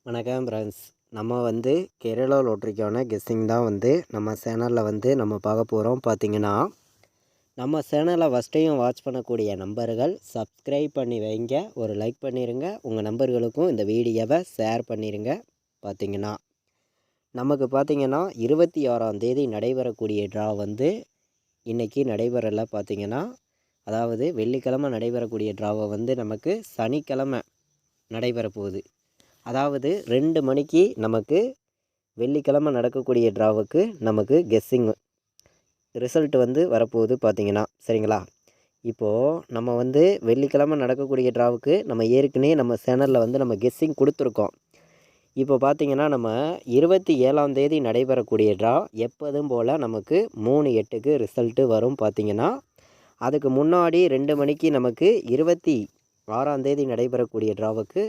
வணக்கம் ஃப்ரெண்ட்ஸ். நம்ம கேரளா லாட்ரிக்கான கெஸ்ஸிங் தான் நம்ம சேனலில் நம்ம பார்க்க போகிறோம். பார்த்திங்கன்னா நம்ம சேனலை ஃபஸ்ட்டையும் வாட்ச் பண்ணக்கூடிய நம்பர்கள் சப்ஸ்கிரைப் பண்ணி வைங்க, ஒரு லைக் பண்ணிடுங்க, உங்கள் நம்பர்களுக்கும் இந்த வீடியோவை ஷேர் பண்ணிடுங்க. பார்த்திங்கன்னா நமக்கு 26ஆம் தேதி நடைபெறக்கூடிய ட்ரா இன்றைக்கி நடைபெறலை. பார்த்திங்கன்னா அதாவது வெள்ளிக்கிழமை நடைபெறக்கூடிய ட்ராவை நமக்கு சனிக்கிழமை நடைபெற போகுது. அதாவது 2 மணிக்கு நமக்கு வெள்ளிக்கிழமை நடக்கக்கூடிய ட்ராவுக்கு நமக்கு கெஸ்ஸிங் ரிசல்ட் வரப்போகுது. பார்த்திங்கன்னா சரிங்களா. இப்போது நம்ம வெள்ளிக்கிழமை நடக்கக்கூடிய ட்ராவுக்கு நம்ம ஏற்கனவே நம்ம சேனலில் நம்ம கெஸ்ஸிங் கொடுத்துருக்கோம். இப்போ பார்த்திங்கன்னா நம்ம 27ஆம் தேதி நடைபெறக்கூடிய ட்ரா எப்போதும் போல் நமக்கு 3/8க்கு ரிசல்ட்டு வரும். பார்த்திங்கன்னா அதுக்கு முன்னாடி 2 மணிக்கு நமக்கு 26ஆம் தேதி நடைபெறக்கூடிய ட்ராவுக்கு